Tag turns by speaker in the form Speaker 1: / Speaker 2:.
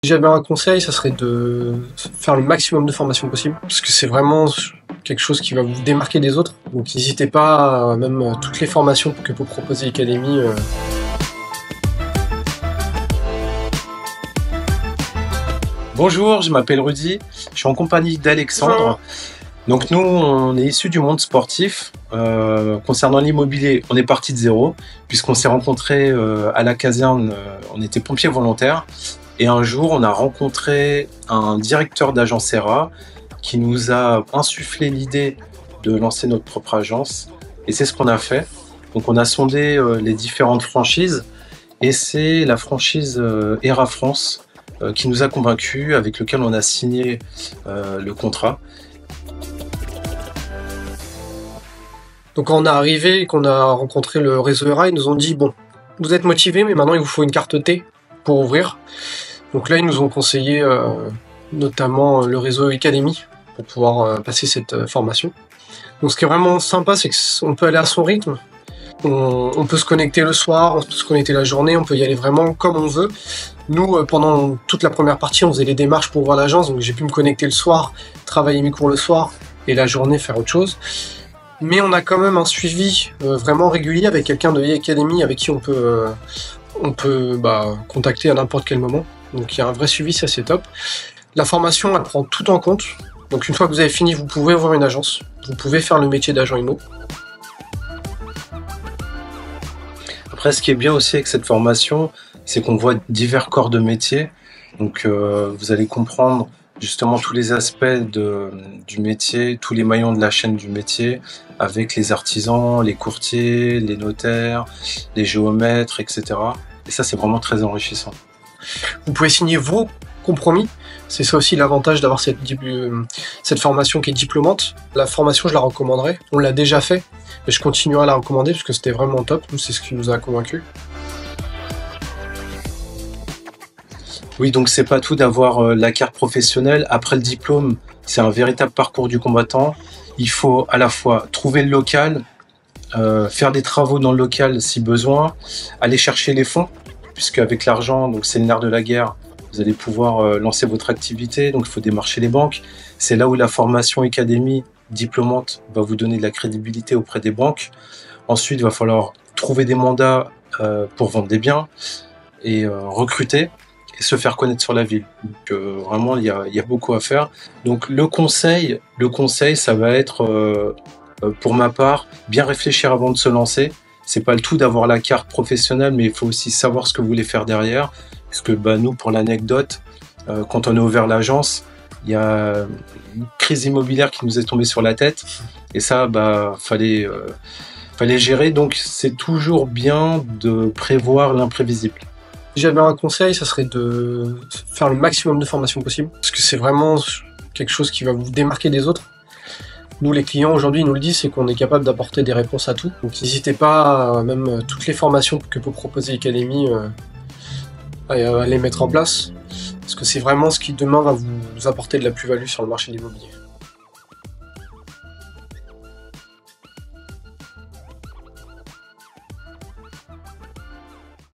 Speaker 1: Si j'avais un conseil, ça serait de faire le maximum de formations possible, parce que c'est vraiment quelque chose qui va vous démarquer des autres. Donc n'hésitez pas, même toutes les formations que peut proposer l'Académie.
Speaker 2: Bonjour, je m'appelle Rudy, je suis en compagnie d'Alexandre. Donc nous, on est issus du monde sportif. Concernant l'immobilier, on est parti de zéro, puisqu'on s'est rencontrés à la caserne, on était pompiers volontaires. Et un jour, on a rencontré un directeur d'agence ERA qui nous a insufflé l'idée de lancer notre propre agence. Et c'est ce qu'on a fait. Donc on a sondé les différentes franchises, et c'est la franchise ERA France qui nous a convaincus, avec lequel on a signé le contrat.
Speaker 1: Donc quand on est arrivé et qu'on a rencontré le réseau ERA, ils nous ont dit « Bon, vous êtes motivés, mais maintenant il vous faut une carte T pour ouvrir. » Donc là, ils nous ont conseillé notamment le réseau Académie pour pouvoir passer cette formation. Donc ce qui est vraiment sympa, c'est qu'on peut aller à son rythme. On peut se connecter le soir, on peut se connecter la journée, on peut y aller vraiment comme on veut. Nous, pendant toute la première partie, on faisait les démarches pour ouvrir l'agence, donc j'ai pu me connecter le soir, travailler mes cours le soir, et la journée faire autre chose. Mais on a quand même un suivi vraiment régulier avec quelqu'un de Académie avec qui on peut contacter à n'importe quel moment. Donc il y a un vrai suivi, ça c'est top. La formation, elle prend tout en compte. Donc une fois que vous avez fini, vous pouvez ouvrir une agence. Vous pouvez faire le métier d'agent IMO.
Speaker 2: Après, ce qui est bien aussi avec cette formation, c'est qu'on voit divers corps de métier. Donc vous allez comprendre justement tous les aspects du métier, tous les maillons de la chaîne du métier, avec les artisans, les courtiers, les notaires, les géomètres, etc. Et ça, c'est vraiment très enrichissant.
Speaker 1: Vous pouvez signer vos compromis. C'est ça aussi l'avantage d'avoir cette formation qui est diplômante. La formation, je la recommanderais. On l'a déjà fait, mais je continuerai à la recommander parce que c'était vraiment top. Nous, c'est ce qui nous a convaincus.
Speaker 2: Oui, donc c'est pas tout d'avoir la carte professionnelle. Après le diplôme, c'est un véritable parcours du combattant. Il faut à la fois trouver le local, faire des travaux dans le local si besoin, aller chercher les fonds, puisque avec l'argent, donc c'est le nerf de la guerre, vous allez pouvoir lancer votre activité, donc il faut démarcher les banques. C'est là où la formation Académie diplômante va vous donner de la crédibilité auprès des banques. Ensuite, il va falloir trouver des mandats pour vendre des biens et recruter et se faire connaître sur la ville. Donc vraiment, il y a beaucoup à faire. Donc le conseil, ça va être, pour ma part, bien réfléchir avant de se lancer. C'est pas le tout d'avoir la carte professionnelle, mais il faut aussi savoir ce que vous voulez faire derrière. Parce que nous, pour l'anecdote, quand on a ouvert l'agence, il y a une crise immobilière qui nous est tombée sur la tête. Et ça, fallait gérer. Donc c'est toujours bien de prévoir l'imprévisible.
Speaker 1: Si j'avais un conseil, ça serait de faire le maximum de formations possible, parce que c'est vraiment quelque chose qui va vous démarquer des autres. Nous, les clients, aujourd'hui, ils nous le disent, c'est qu'on est capable d'apporter des réponses à tout. Donc n'hésitez pas, même toutes les formations que peut proposer l'Académie, à les mettre en place, parce que c'est vraiment ce qui, demain, va vous apporter de la plus-value sur le marché de l'immobilier.